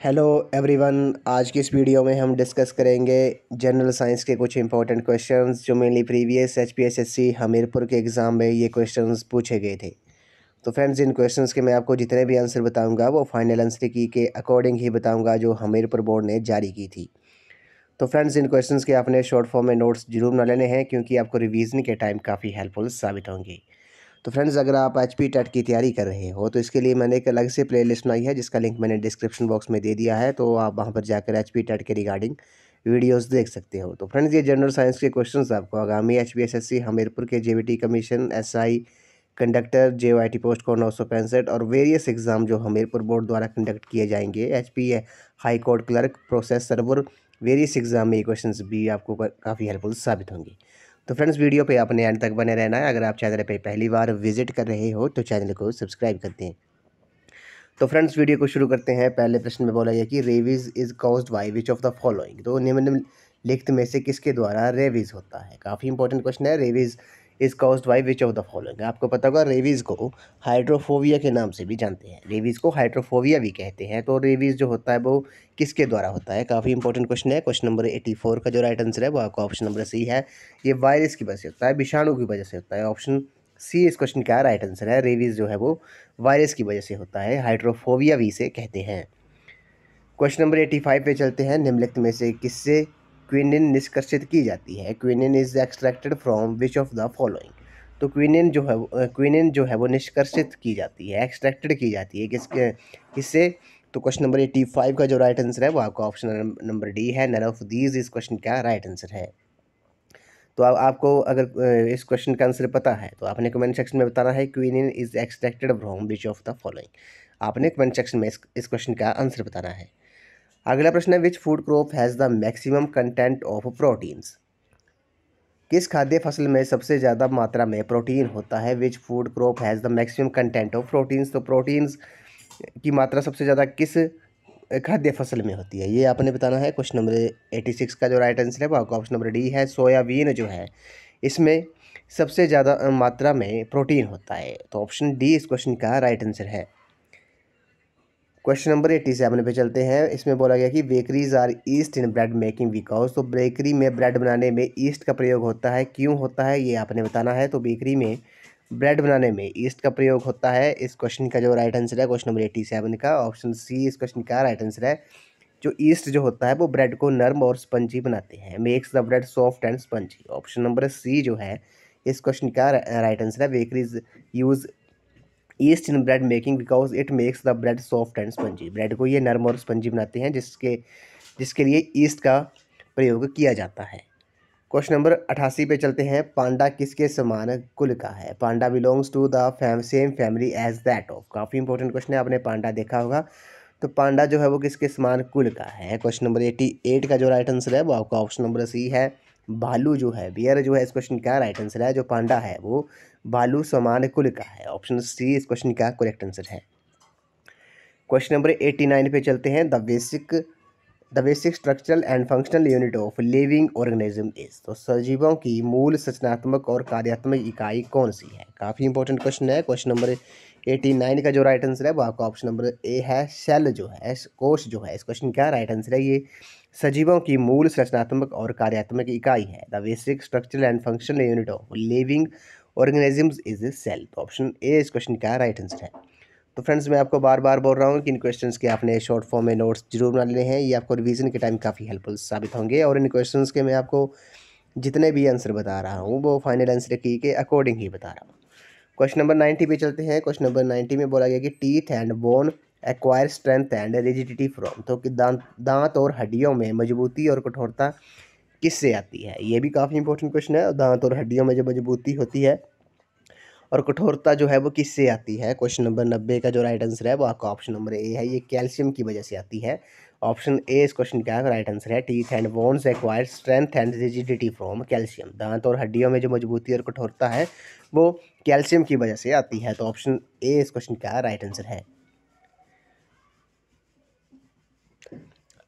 Hello everyone. आज की इस वीडियो में हम डिस्कस करेंगे जनरल साइंस के कुछ इंपॉर्टेंट क्वेश्चंस जो मेनली प्रीवियस एचपीएसएससी हमीरपुर के एग्ज़ाम में ये क्वेश्चंस पूछे गए थे। तो फ्रेंड्स, इन क्वेश्चंस के मैं आपको जितने भी आंसर बताऊंगा वो फाइनल आंसर की के अकॉर्डिंग ही बताऊंगा जो हमीरपुर बोर्ड ने जारी की थी। तो फ्रेंड्स, इन क्वेश्चंस के आपने शॉर्ट फॉर्म में नोट्स जरूर बना लेने हैं क्योंकि आपको रिवीजन के टाइम काफ़ी हेल्पफुल साबित होंगे। तो फ्रेंड्स, अगर आप एचपी टेट की तैयारी कर रहे हो तो इसके लिए मैंने एक अलग से प्लेलिस्ट बनाई है जिसका लिंक मैंने डिस्क्रिप्शन बॉक्स में दे दिया है, तो आप वहां पर जाकर एचपी टेट के रिगार्डिंग वीडियोस देख सकते हो। तो फ्रेंड्स, ये जनरल साइंस के क्वेश्चंस आपको आगामी एचपीएसएससी हमीरपुर के JVT commission, SI conductor, JOIT post code 965 और वेरियस एग्जाम जो हमीरपुर बोर्ड द्वारा कंडक्ट किए जाएंगे, HP high court clerk, process server, various exam में ये क्वेश्चंस भी आपको काफ़ी हेल्पफुल साबित होंगे। तो फ्रेंड्स, वीडियो पे आपने एंड तक बने रहना है। अगर आप चैनल पे पहली बार विजिट कर रहे हो तो चैनल को सब्सक्राइब कर दें। तो फ्रेंड्स, वीडियो को शुरू करते हैं। पहले प्रश्न में बोला गया कि rabies is caused by which of the following. तो निम्नलिखित में से किसके द्वारा रेवीज होता है। काफ़ी इंपॉर्टेंट क्वेश्चन है। Rabies is caused by which of the following. आपको पता होगा रेवीज को हाइड्रोफोबिया के नाम से भी जानते हैं। रेवीज को हाइड्रोफोबिया भी कहते हैं। तो रेवीज जो होता है वो किसके द्वारा होता है। काफ़ी इंपॉर्टेंट क्वेश्चन है। क्वेश्चन नंबर 84 का जो राइट आंसर है वो आपका ऑप्शन नंबर सी है। ये वायरस की वजह से होता है, विषाणु की वजह से होता है। ऑप्शन सी इस क्वेश्चन का राइट आंसर है। रेवीज जो है वो वायरस की वजह से होता है, हाइड्रोफोबिया भी इसे कहते हैं। क्वेश्चन नंबर 85 पे चलते हैं। निम्नलिखित में से किससे क्विनिन निष्कर्षित की जाती है। Quinine is extracted from which of the following. तो क्विनिन जो है वो निष्कर्षित की जाती है, एक्सट्रैक्टेड की जाती है किससे। तो क्वेश्चन नंबर 85 का जो राइट आंसर है वो आपका ऑप्शन नंबर डी है। नन ऑफ दीज इस क्वेश्चन का राइट आंसर है। तो अब आपको अगर इस क्वेश्चन का आंसर पता है तो आपने कमेंट सेक्शन में बताना है quinine is extracted from which of the following. आपने कमेंट सेक्शन में इस क्वेश्चन का आंसर बताना है। अगला प्रश्न है which food crop has the maximum content of proteins. किस खाद्य फसल में सबसे ज़्यादा मात्रा में प्रोटीन होता है। Which food crop has the maximum content of proteins. तो प्रोटीन्स की मात्रा सबसे ज़्यादा किस खाद्य फसल में होती है, ये आपने बताना है। क्वेश्चन नंबर 86 का जो राइट आंसर है वो आपका ऑप्शन नंबर डी है। सोयाबीन जो है इसमें सबसे ज़्यादा मात्रा में प्रोटीन होता है। तो ऑप्शन डी इस क्वेश्चन का राइट आंसर है। क्वेश्चन नंबर 87 पे चलते हैं। इसमें बोला गया कि bakeries are yeast in bread making because. तो बेकरी में ब्रेड बनाने में ईस्ट का प्रयोग होता है, क्यों होता है ये आपने बताना है। तो बेकरी में ब्रेड बनाने में ईस्ट का प्रयोग होता है। इस क्वेश्चन का जो राइट आंसर है क्वेश्चन नंबर 87 का ऑप्शन सी इस क्वेश्चन का राइट आंसर है। जो ईस्ट जो होता है वो ब्रेड को नर्म और स्पंजी बनाते हैं, makes the bread soft and spongy. Option number c जो है इस क्वेश्चन का राइट आंसर है। Bakeries use yeast in bread making because it makes the bread soft and spongy. Bread को ये नर्म और स्पंजी बनाते हैं जिसके लिए ईस्ट का प्रयोग किया जाता है। क्वेश्चन नंबर 88 पे चलते हैं। पांडा किसके समान कुल का है। Panda belongs to the same family as that of. काफ़ी इंपॉर्टेंट क्वेश्चन है, आपने पांडा देखा होगा। तो पांडा जो है वो किसके समान कुल का है। क्वेश्चन नंबर 88 का जो राइट आंसर है वो आपका ऑप्शन नंबर सी है। भालू जो है, बियर जो है इस क्वेश्चन का राइट आंसर है। जो पांडा है वो भालू समान कुल का है। ऑप्शन सी इस क्वेश्चन का करेक्ट आंसर है। क्वेश्चन नंबर 89 पे चलते हैं। The basic structural and functional unit of living organism is. तो सजीवों की मूल संरचनात्मक और कार्यात्मक इकाई कौन सी है। काफ़ी इंपॉर्टेंट क्वेश्चन है। क्वेश्चन नंबर 89 का जो राइट आंसर है वो आपका ऑप्शन नंबर ए है। सेल जो है, कोश जो है इस क्वेश्चन का राइट आंसर है। ये सजीवों की मूल संरचनात्मक और कार्यात्मक इकाई है। The basic structural and functional unit of living organisms is cell. तो ऑप्शन ए इस क्वेश्चन का राइट आंसर है। तो फ्रेंड्स, मैं आपको बार बार बोल रहा हूँ कि इन क्वेश्चंस के आपने शॉर्ट फॉर्म में नोट्स जरूर बना लेने हैं। ये आपको रिवीजन के टाइम काफ़ी हेल्पफुल साबित होंगे। और इन क्वेश्चंस के मैं आपको जितने भी आंसर बता रहा हूँ वो फाइनल आंसर की के अकॉर्डिंग ही बता रहा हूँ। क्वेश्चन नंबर 90 पे चलते हैं। क्वेश्चन नंबर 90 में बोला गया कि teeth and bone acquire strength and rigidity from. तो कि दांत और हड्डियों में मजबूती और कठोरता किससे आती है। ये भी काफ़ी इंपॉर्टेंट क्वेश्चन है। दांत और हड्डियों में जो मजबूती होती है और कठोरता जो है वो किससे आती है। क्वेश्चन नंबर 90 का जो राइट आंसर है वो आपका ऑप्शन नंबर ए है। ये कैल्शियम की वजह से आती है। ऑप्शन ए इस क्वेश्चन का राइट आंसर है। Teeth and bones acquire strength and rigidity from calcium. दांत और हड्डियों में जो मजबूती और कठोरता है वो कैल्शियम की वजह से आती है। तो ऑप्शन ए इस क्वेश्चन का राइट आंसर है।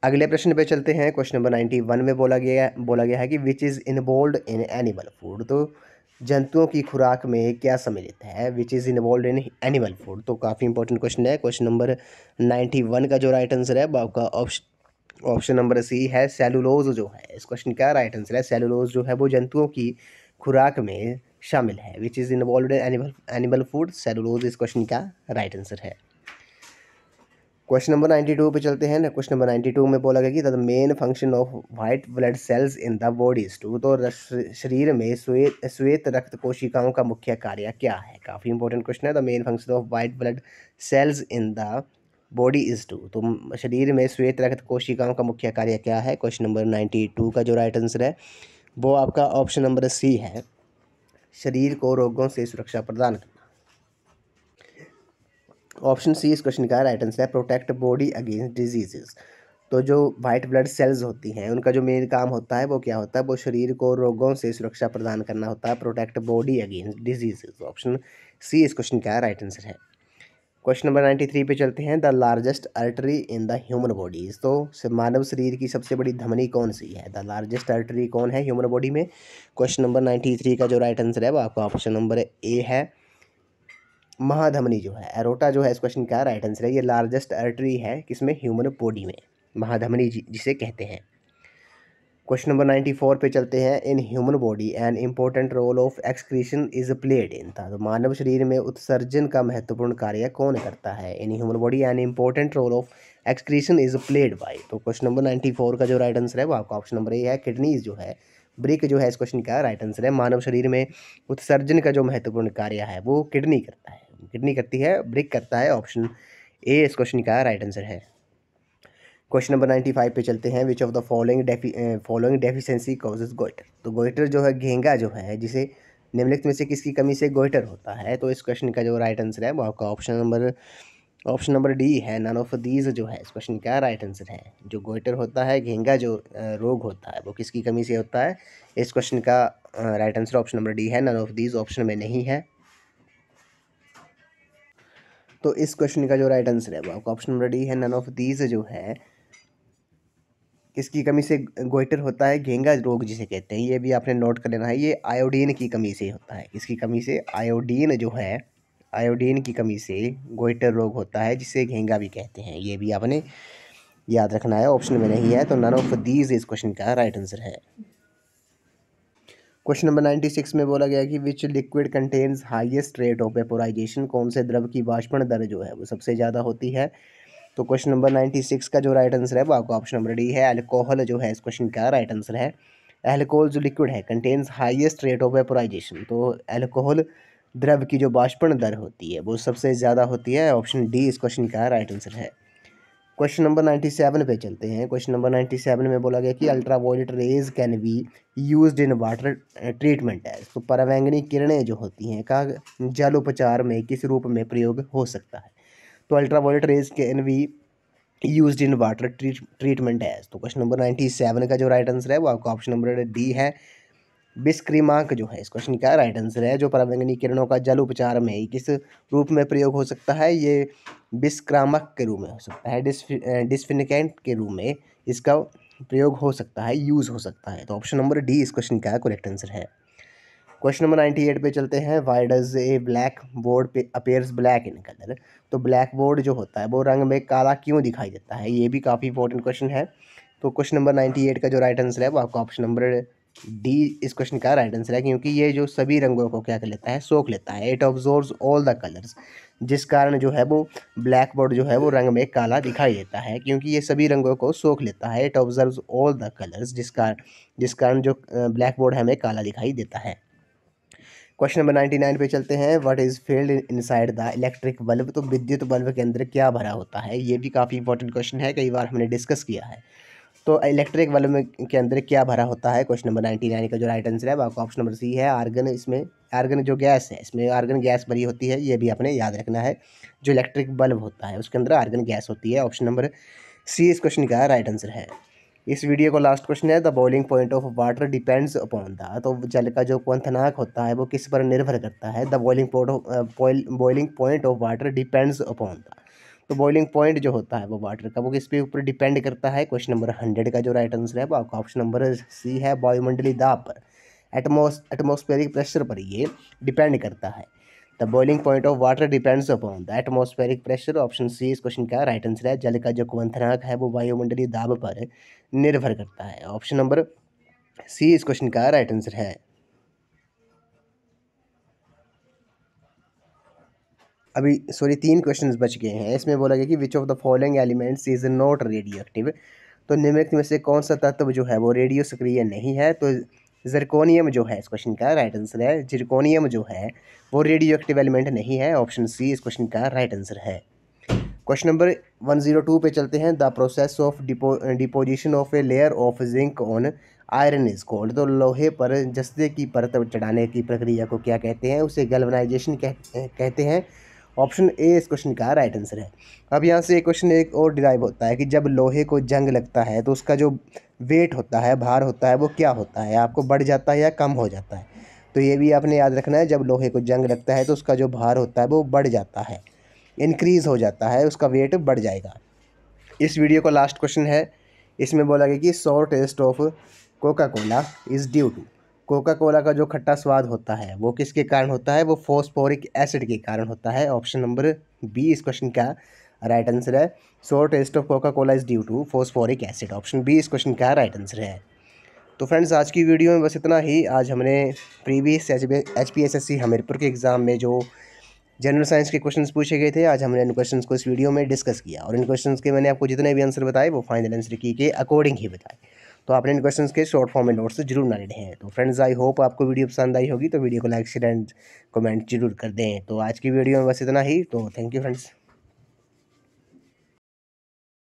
अगले प्रश्न पे चलते हैं। क्वेश्चन नंबर 91 में बोला गया है कि which is involve in animal food. तो जंतुओं की खुराक में क्या सम्मिलित है, which is involve in animal food. तो काफ़ी इंपॉर्टेंट क्वेश्चन है। क्वेश्चन नंबर 91 का जो राइट आंसर है वो आपका ऑप्शन नंबर सी है, सेलुलोज जो है। इस क्वेश्चन का राइट आंसर है सेलुलोज जो है वो जंतुओं की खुराक में शामिल है, which is involve in animal food. Cellulose इस क्वेश्चन का राइट आंसर है। क्वेश्चन नंबर 92 पे चलते हैं ना। क्वेश्चन नंबर 92 में बोला गया कि the main function of white blood cells in the body is to. तो शरीर में श्वेत रक्त कोशिकाओं का मुख्य कार्य क्या है। काफ़ी इंपॉर्टेंट क्वेश्चन है। The main function of white blood cells in the body is to. तो शरीर में श्वेत रक्त कोशिकाओं का मुख्य कार्य क्या है। क्वेश्चन नंबर 92 का जो राइट आंसर है वो आपका ऑप्शन नंबर सी है, शरीर को रोगों से सुरक्षा प्रदान करना। ऑप्शन सी इस क्वेश्चन का राइट आंसर है, प्रोटेक्ट बॉडी अगेंस्ट डिजीजेस। तो जो वाइट ब्लड सेल्स होती हैं उनका जो मेन काम होता है वो क्या होता है, वो शरीर को रोगों से सुरक्षा प्रदान करना होता है, protect body against diseases. Option c इस क्वेश्चन का राइट आंसर है। क्वेश्चन नंबर 93 पे चलते हैं। The largest artery in the human bodies. तो मानव शरीर की सबसे बड़ी धमनी कौन सी है। द लार्जेस्ट आर्टरी कौन है ह्यूमन बॉडी में। क्वेश्चन नंबर 93 का जो राइट आंसर है वो आपका ऑप्शन नंबर ए है, महाधमनी जो है, एरोटा जो है इस क्वेश्चन का राइट आंसर है। ये लार्जेस्ट आर्टरी है किसमें, ह्यूमन बॉडी में, महाधमनी जिसे कहते हैं। क्वेश्चन नंबर 94 पे चलते हैं। In human body an important role of excretion is played in. था तो मानव शरीर में उत्सर्जन का महत्वपूर्ण कार्य कौन करता है। In human body an important role of excretion is played by. तो क्वेश्चन नंबर 94 का जो राइट आंसर है वो आपका ऑप्शन नंबर ए है, किडनीज जो है, ब्रिक जो है इस क्वेश्चन का राइट आंसर है। मानव शरीर में उत्सर्जन का जो महत्वपूर्ण कार्य है वो किडनी करता है, किडनी करती है, ब्रिक करता है। ऑप्शन ए इस क्वेश्चन का राइट आंसर है। क्वेश्चन नंबर 95 पे चलते हैं। विच of the following deficiency causes goitre. तो गोइटर जो है, घेंगा जो है, जिसे निम्नलिखित में से किसकी कमी से गोइटर होता है। तो इस क्वेश्चन का जो राइट आंसर है वो आपका ऑप्शन नंबर डी है, नन ऑफ दीज जो है इस क्वेश्चन का राइट आंसर है। जो गोइटर होता है, घेंगा जो रोग होता है वो किसकी कमी से होता है। इस क्वेश्चन का right answer option number D है, नन ऑफ दीज ऑप्शन में नहीं है। तो इस क्वेश्चन का जो राइट आंसर है वो आपका ऑप्शन नंबर डी है, नन ऑफ दीज जो है किसकी कमी से गोइटर होता है, घेंगा रोग जिसे कहते हैं। ये भी आपने नोट कर लेना है, ये आयोडीन की कमी से होता है। किसकी कमी से, आयोडीन जो है, आयोडीन की कमी से गोइटर रोग होता है जिसे घेंगा भी कहते हैं। ये भी आपने याद रखना है, ऑप्शन में नहीं है। तो नन ऑफ दीज इस क्वेश्चन का राइट आंसर है। क्वेश्चन नंबर 96 में बोला गया कि विच liquid contains highest rate of vaporisation. कौन से द्रव की वाष्पन दर जो है वो सबसे ज़्यादा होती है। तो क्वेश्चन नंबर 96 का जो राइट आंसर है वो आपका ऑप्शन नंबर डी है, अल्कोहल जो है इस क्वेश्चन का राइट आंसर है। अल्कोहल जो लिक्विड है contains highest rate of vaporisation. तो अल्कोहल द्रव की जो वाष्पन दर होती है वो सबसे ज़्यादा होती है। ऑप्शन डी इस क्वेश्चन का राइट आंसर है। क्वेश्चन नंबर 97 पे चलते हैं। क्वेश्चन नंबर 97 में बोला गया कि ultraviolet rays can be used in water treatment है। तो परावैंगनी किरणें जो होती हैं का जल उपचार में किस रूप में प्रयोग हो सकता है। तो ultraviolet rays can be used in water treatment है। तो क्वेश्चन नंबर 97 का जो राइट आंसर है वो आपका ऑप्शन नंबर डी है, बिस्क्रीमांक जो है इस क्वेश्चन का राइट आंसर है। जो परावैंगनी किरणों का जल उपचार में किस रूप में प्रयोग हो सकता है, ये बिस्क्रामक के रूप में हो सकता है, डिस्फिनिकेंट के रूप में इसका प्रयोग हो सकता है, यूज़ हो सकता है। तो ऑप्शन नंबर डी इस क्वेश्चन का करेक्ट आंसर है। क्वेश्चन नंबर 98 पे चलते हैं। Why does a black board पे अपेयर्स ब्लैक इन कलर। तो ब्लैक बोर्ड जो होता है वो रंग में काला क्यों दिखाई देता है, ये भी काफ़ी इंपॉर्टेंट क्वेश्चन है। तो क्वेश्चन नंबर 98 का जो राइट आंसर है वो आपका ऑप्शन नंबर डी इस क्वेश्चन का राइट आंसर है, क्योंकि ये जो सभी रंगों को क्या कर लेता है, सोख लेता है। इट ऑब्जॉर्व्स ऑल द कलर्स, जिस कारण जो है वो ब्लैक बोर्ड जो है वो रंग में काला दिखाई देता है, क्योंकि ये सभी रंगों को सोख लेता है। It observes all the colours, जिस कारण जो ब्लैक बोर्ड हमें काला दिखाई देता है। क्वेश्चन नंबर 99 पे चलते हैं। What is field inside the electric bulb. तो विद्युत बल्ब के अंदर क्या भरा होता है, ये भी काफ़ी इंपॉर्टेंट क्वेश्चन है, कई बार हमने डिस्कस किया है। तो इलेक्ट्रिक बल्ब में के अंदर क्या भरा होता है। क्वेश्चन नंबर 99 का जो राइट आंसर है वो आपका ऑप्शन नंबर सी है, आर्गन। इसमें आर्गन जो गैस है, इसमें आर्गन गैस भरी होती है, ये भी आपने याद रखना है। जो इलेक्ट्रिक बल्ब होता है उसके अंदर आर्गन गैस होती है। ऑप्शन नंबर सी इस क्वेश्चन का राइट आंसर है। इस वीडियो को लास्ट क्वेश्चन है, the boiling point of water depends upon the. तो जल का जो क्वथनांक होता है वो किस पर निर्भर करता है। The boiling point of water depends upon the. तो बॉइलिंग पॉइंट जो होता है वो वाटर का वो किस पे ऊपर डिपेंड करता है। क्वेश्चन नंबर 100 का जो राइट आंसर है वो आपका ऑप्शन नंबर सी है, वायुमंडलीय दाब पर। एटमॉस्फेरिक प्रेशर पर ये डिपेंड करता है। The boiling point of water depends upon the atmospheric pressure. Option c इस क्वेश्चन का राइट आंसर है। जल का जो क्वथनांक है वो वायुमंडलीय दाब पर निर्भर करता है। ऑप्शन नंबर सी इस क्वेश्चन का राइट आंसर है। अभी 3 क्वेश्चंस बच गए हैं। इसमें बोला गया कि विच of the following elements is not radio active. तो निम्नलिखित में से कौन सा तत्व जो है वो रेडियो सक्रिय नहीं है। तो जिरकोनियम जो है इस क्वेश्चन का राइट आंसर है। जिरकोनियम जो है वो रेडियो एक्टिव एलिमेंट नहीं है। ऑप्शन सी इस क्वेश्चन का राइट आंसर है। क्वेश्चन नंबर 102 पे चलते हैं। The process of deposition of a layer of zinc on iron is called. तो लोहे पर जस्ते की परत चढ़ाने की प्रक्रिया को क्या कहते हैं? उसे गैल्वेनाइजेशन कहते हैं। ऑप्शन ए इस क्वेश्चन का राइट आंसर है। अब यहाँ से क्वेश्चन एक और डिराइव होता है कि जब लोहे को जंग लगता है तो उसका जो वेट होता है, भार होता है, वो क्या होता है? आपको बढ़ जाता है या कम हो जाता है? तो ये भी आपने याद रखना है। जब लोहे को जंग लगता है तो उसका जो भार होता है वो बढ़ जाता है, इंक्रीज़ हो जाता है, उसका वेट बढ़ जाएगा। इस वीडियो का लास्ट क्वेश्चन है। इसमें बोला गया कि sour taste of Coca Cola is due to. Coca Cola का जो खट्टा स्वाद होता है वो किसके कारण होता है? वो फॉस्फोरिक एसिड के कारण होता है। ऑप्शन नंबर बी इस क्वेश्चन का राइट आंसर है। Sour taste of Coca Cola is due to phosphoric acid. Option b इस क्वेश्चन का राइट आंसर है। तो फ्रेंड्स आज की वीडियो में बस इतना ही। आज हमने प्रीवियस HPSSC हमीरपुर के एग्ज़ाम में जो जनरल साइंस के क्वेश्चंस पूछे गए थे, आज हमने इन क्वेश्चंस को इस वीडियो में डिस्कस किया और इन क्वेश्चंस के मैंने आपको जितने भी आंसर बताए वो फाइनल आंसर की के अकॉर्डिंग ही बताए। तो आपने इन क्वेश्चंस के शॉर्ट फॉर्म में नोट्स जरूर बना लेने हैं। तो फ्रेंड्स आई होप आपको वीडियो पसंद आई होगी। तो वीडियो को लाइक शेयर एंड कमेंट जरूर कर दें। तो आज की वीडियो में बस इतना ही। तो थैंक यू फ्रेंड्स।